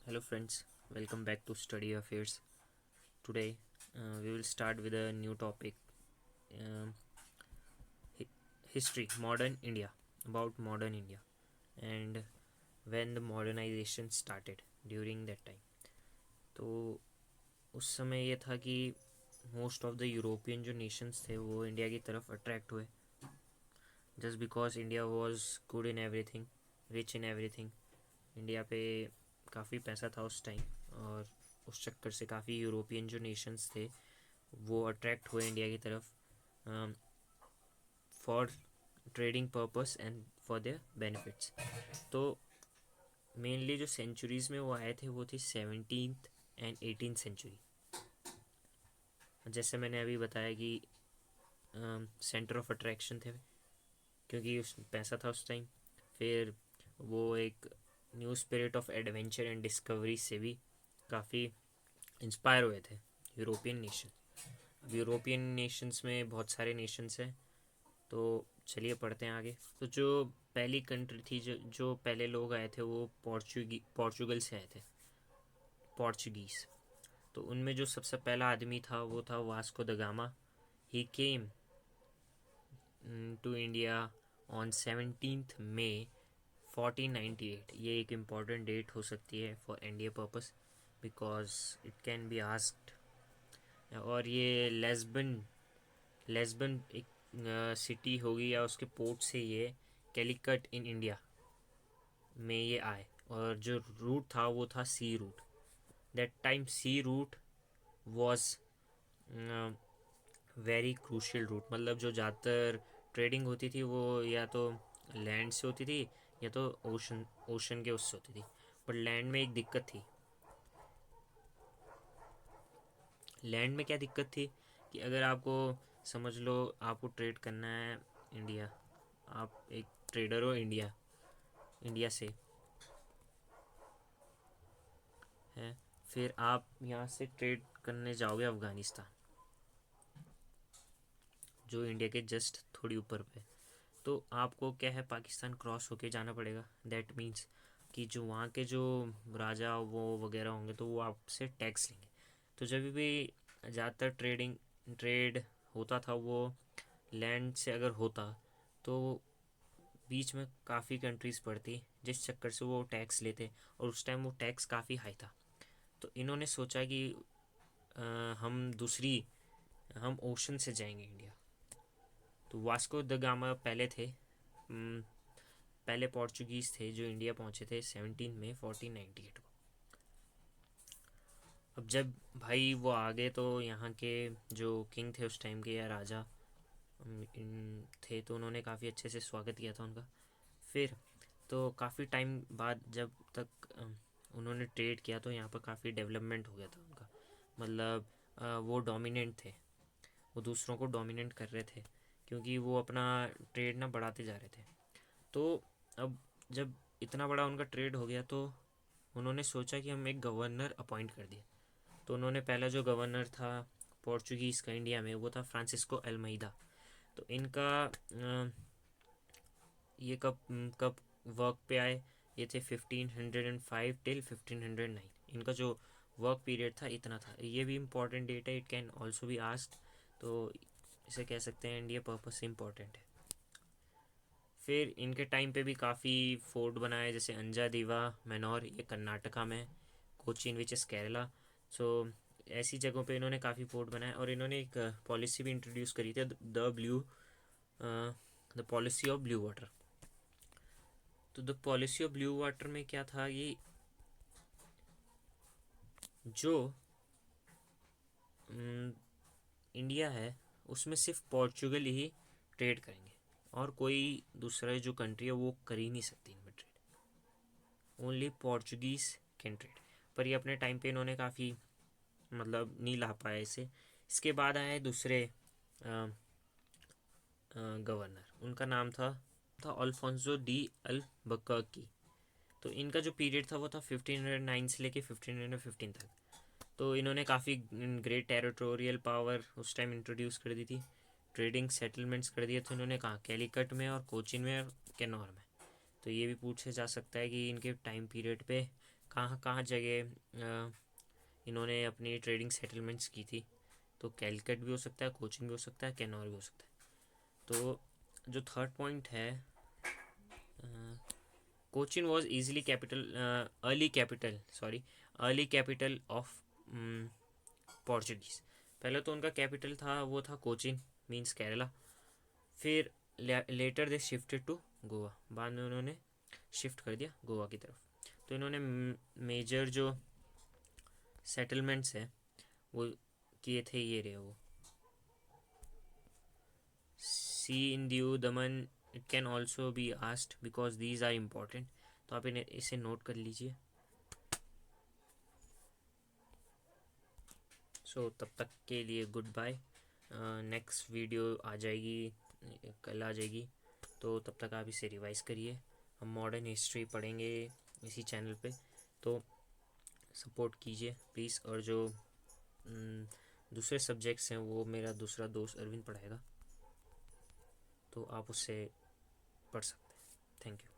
Hello, friends. Welcome back to Study Affairs. Today, we will start with a new topic um, hi- history, modern India, about modern India, and when the modernization started during that time. तो उस समय ये था कि most of the European जो Nations थे वो India की तरफ अट्रैक्ट हुए just because India was good in everything, rich in everything. India पे काफ़ी पैसा था उस टाइम, और उस चक्कर से काफ़ी यूरोपियन जो नेशंस थे वो अट्रैक्ट हुए इंडिया की तरफ for trading purpose and for their benefits. तो मेनली जो सेंचुरीज़ में वो आए थे वो थी 17th एंड 18th सेंचुरी. जैसे मैंने अभी बताया कि सेंटर ऑफ अट्रैक्शन थे क्योंकि उस पैसा था उस टाइम. फिर वो एक new spirit of adventure and discovery से भी काफ़ी इंस्पायर हुए थे यूरोपियन नेशन. अब यूरोपियन नेशंस में बहुत सारे नेशंस हैं, तो चलिए पढ़ते हैं आगे. तो जो पहली कंट्री थी, जो पहले लोग आए थे वो पोर्चुगल से आए थे, पोर्चुगीज़. तो उनमें जो सबसे पहला आदमी था वो था Vasco da Gama. He came to India on 17th May 1498. ये एक इम्पॉर्टेंट डेट हो सकती है for India purpose because it can be asked. और ये लेस्बन लेस्बन एक सिटी होगी या उसके पोर्ट से ये कैलिकट इन इंडिया में ये आए. और जो रूट था वो था sea route. That time sea route was very crucial route. मतलब जो ज़्यादातर ट्रेडिंग होती थी वो या तो लैंड से होती थी या तो ओशन के उससे होती थी. बट लैंड में एक दिक्कत थी. लैंड में क्या दिक्कत थी कि अगर आपको समझ लो आपको ट्रेड करना है इंडिया, आप एक ट्रेडर हो इंडिया इंडिया से है, फिर आप यहाँ से ट्रेड करने जाओगे अफ़गानिस्तान जो इंडिया के जस्ट थोड़ी ऊपर पे. तो आपको क्या है, पाकिस्तान क्रॉस होके जाना पड़ेगा. दैट मीन्स कि जो वहाँ के जो राजा वो वगैरह होंगे तो वो आपसे टैक्स लेंगे. तो जब भी ज़्यादातर ट्रेड होता था वो लैंड से अगर होता तो बीच में काफ़ी कंट्रीज़ पड़ती जिस चक्कर से वो टैक्स लेते, और उस टाइम वो टैक्स काफ़ी हाई था. तो इन्होंने सोचा कि हम ओशन से जाएंगे इंडिया. तो वास्को द गामा पहले थे. पहले पोर्चुगीज़ थे जो इंडिया पहुंचे थे 17 मई 1498 को. अब जब भाई वो आ गए तो यहाँ के जो किंग थे उस टाइम के या राजा थे, तो उन्होंने काफ़ी अच्छे से स्वागत किया था उनका. फिर तो काफ़ी टाइम बाद जब तक उन्होंने ट्रेड किया तो यहाँ पर काफ़ी डेवलपमेंट हो गया था उनका. मतलब वो डोमिनेंट थे, वो दूसरों को डोमिनेट कर रहे थे क्योंकि वो अपना ट्रेड ना बढ़ाते जा रहे थे. तो अब जब इतना बड़ा उनका ट्रेड हो गया तो उन्होंने सोचा कि हम एक गवर्नर अपॉइंट कर दिए. तो उन्होंने पहला जो गवर्नर था पोर्चुगीज़ का इंडिया में वो था फ्रांसिस्को अल्मेida. तो इनका ये कब कब वर्क पे आए, ये थे 1505 टिल 1509. इनका जो वर्क पीरियड था इतना था. ये भी इम्पोर्टेंट डेट है, it can also be asked. तो इसे कह सकते हैं इंडिया पर्पस से इम्पोर्टेंट है. फिर इनके टाइम पे भी काफ़ी फोर्ट बनाए जैसे अंजा दीवा मैनोर, ये कर्नाटका में. Cochin which is Kerala. So ऐसी जगहों पे इन्होंने काफ़ी फोर्ट बनाए, और इन्होंने एक पॉलिसी भी इंट्रोड्यूस करी थी, the policy of blue water. तो the policy of blue water में क्या था, ये जो इंडिया है उसमें सिर्फ पोर्चुगल ही ट्रेड करेंगे, और कोई दूसरा जो कंट्री है वो कर ही नहीं सकती इनमें trade. Only Portuguese can trade. पर ये अपने टाइम पे इन्होंने काफ़ी मतलब नहीं ला पाया इसे. इसके बाद आए दूसरे गवर्नर. उनका नाम था अल्फोंसो डी अल्बुकर्की. तो इनका जो पीरियड था वो था 1509 से लेके 1515 तक. तो इन्होंने काफ़ी ग्रेट टेरिटोरियल पावर उस टाइम इंट्रोड्यूस कर दी थी. ट्रेडिंग सेटलमेंट्स कर दिए थे उन्होंने. कहाँ, कैलिकट में और कोचिन में और कैनौर में. तो ये भी पूछा जा सकता है कि इनके टाइम पीरियड पे कहाँ कहाँ जगह इन्होंने अपनी ट्रेडिंग सेटलमेंट्स की थी। तो कैलकट भी हो सकता है, कोचिन भी हो सकता है, कैनौर भी हो सकता है। तो जो थर्ड पॉइंट है, Cochin was easily capital, early capital of Portuguese. पहले तो उनका कैपिटल था, वो था कोचिन, मीन्स केरला। फिर later they shifted to Goa, बाद में उन्होंने शिफ्ट कर दिया गोवा की तरफ। तो इन्होंने मेजर जो सेटलमेंट्स हैं वो किए थे, ये रहे वो। सी in Diu Daman, it can also be asked because these are important. तो आप इन्हें इसे नोट कर लीजिए। सो तब तक के लिए गुड बाय। नेक्स्ट वीडियो आ जाएगी, कल आ जाएगी। तो तब तक आप इसे रिवाइज करिए। हम मॉडर्न हिस्ट्री पढ़ेंगे इसी चैनल पे, तो सपोर्ट कीजिए प्लीज़। और जो दूसरे सब्जेक्ट्स हैं वो मेरा दूसरा दोस्त अरविंद पढ़ाएगा, तो आप उससे पढ़ सकते हैं। Thank you.